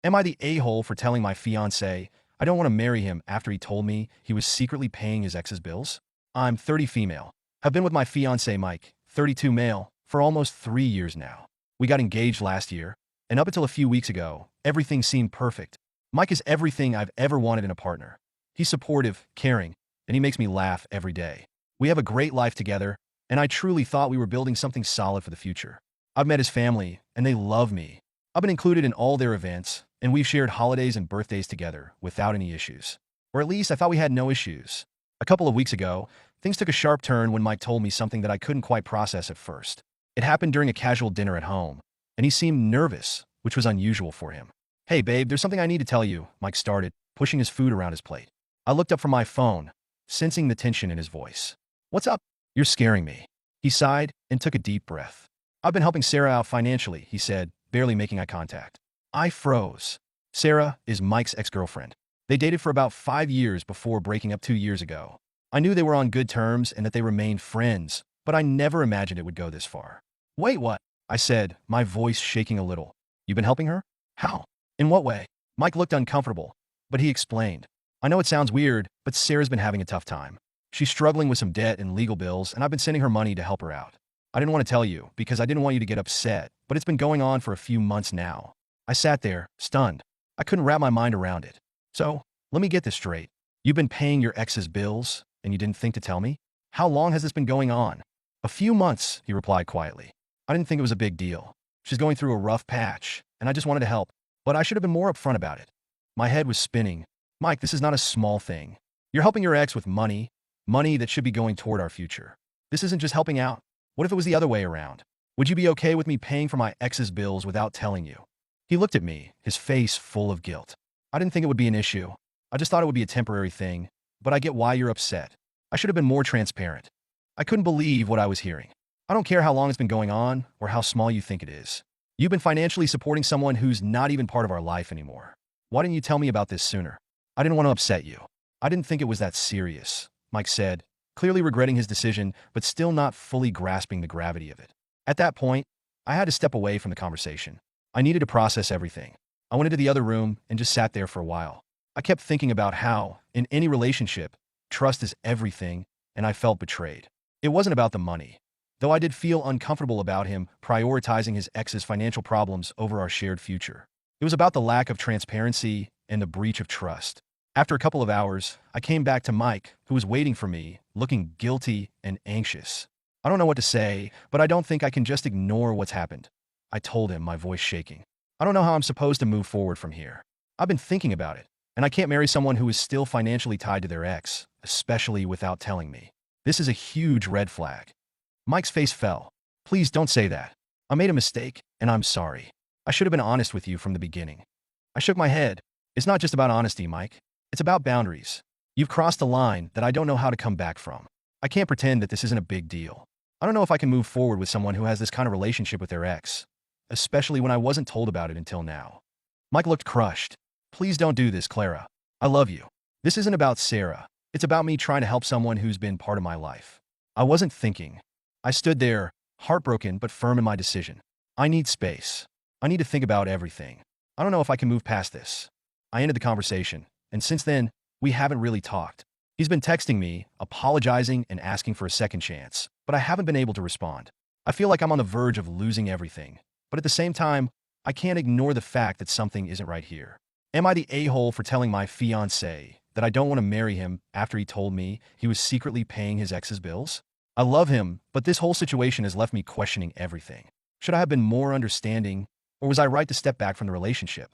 Am I the a-hole for telling my fiancé I don't want to marry him after he told me he was secretly paying his ex's bills? I'm 30 female. Have been with my fiancé Mike, 32 male, for almost 3 years now. We got engaged last year, and up until a few weeks ago, everything seemed perfect. Mike is everything I've ever wanted in a partner. He's supportive, caring, and he makes me laugh every day. We have a great life together, and I truly thought we were building something solid for the future. I've met his family, and they love me. I've been included in all their events, and we've shared holidays and birthdays together without any issues. Or at least I thought we had no issues. A couple of weeks ago, things took a sharp turn when Mike told me something that I couldn't quite process at first. It happened during a casual dinner at home, and he seemed nervous, which was unusual for him. "Hey babe, there's something I need to tell you," Mike started, pushing his food around his plate. I looked up from my phone, sensing the tension in his voice. "What's up?" "You're scaring me." He sighed and took a deep breath. "I've been helping Sarah out financially," he said, barely making eye contact. I froze. Sarah is Mike's ex-girlfriend. They dated for about 5 years before breaking up 2 years ago. I knew they were on good terms and that they remained friends, but I never imagined it would go this far. "Wait, what?" I said, my voice shaking a little. "You've been helping her? How? In what way?" Mike looked uncomfortable, but he explained. "I know it sounds weird, but Sarah's been having a tough time. She's struggling with some debt and legal bills, and I've been sending her money to help her out. I didn't want to tell you because I didn't want you to get upset, but it's been going on for a few months now." I sat there, stunned. I couldn't wrap my mind around it. "So, let me get this straight. You've been paying your ex's bills, and you didn't think to tell me? How long has this been going on?" "A few months," he replied quietly. "I didn't think it was a big deal. She's going through a rough patch, and I just wanted to help. But I should have been more upfront about it." My head was spinning. "Mike, this is not a small thing. You're helping your ex with money that should be going toward our future. This isn't just helping out. What if it was the other way around? Would you be okay with me paying for my ex's bills without telling you?" He looked at me, his face full of guilt. "I didn't think it would be an issue. I just thought it would be a temporary thing, but I get why you're upset. I should have been more transparent." I couldn't believe what I was hearing. "I don't care how long it's been going on or how small you think it is. You've been financially supporting someone who's not even part of our life anymore. Why didn't you tell me about this sooner?" "I didn't want to upset you. I didn't think it was that serious," Mike said, clearly regretting his decision, but still not fully grasping the gravity of it. At that point, I had to step away from the conversation. I needed to process everything. I went into the other room and just sat there for a while. I kept thinking about how, in any relationship, trust is everything, and I felt betrayed. It wasn't about the money, though I did feel uncomfortable about him prioritizing his ex's financial problems over our shared future. It was about the lack of transparency and the breach of trust. After a couple of hours, I came back to Mike, who was waiting for me, looking guilty and anxious. "I don't know what to say, but I don't think I can just ignore what's happened," I told him, my voice shaking. "I don't know how I'm supposed to move forward from here. I've been thinking about it, and I can't marry someone who is still financially tied to their ex, especially without telling me. This is a huge red flag." Mike's face fell. "Please don't say that. I made a mistake, and I'm sorry. I should have been honest with you from the beginning." I shook my head. "It's not just about honesty, Mike. It's about boundaries. You've crossed a line that I don't know how to come back from. I can't pretend that this isn't a big deal. I don't know if I can move forward with someone who has this kind of relationship with their ex, especially when I wasn't told about it until now." Mike looked crushed. "Please don't do this, Clara. I love you. This isn't about Sarah. It's about me trying to help someone who's been part of my life." I wasn't thinking. I stood there, heartbroken but firm in my decision. I need space. I need to think about everything. I don't know if I can move past this. I ended the conversation, and since then, we haven't really talked. He's been texting me, apologizing and asking for a second chance, but I haven't been able to respond. I feel like I'm on the verge of losing everything, but at the same time, I can't ignore the fact that something isn't right here. Am I the a-hole for telling my fiancé that I don't want to marry him after he told me he was secretly paying his ex's bills? I love him, but this whole situation has left me questioning everything. Should I have been more understanding, or was I right to step back from the relationship?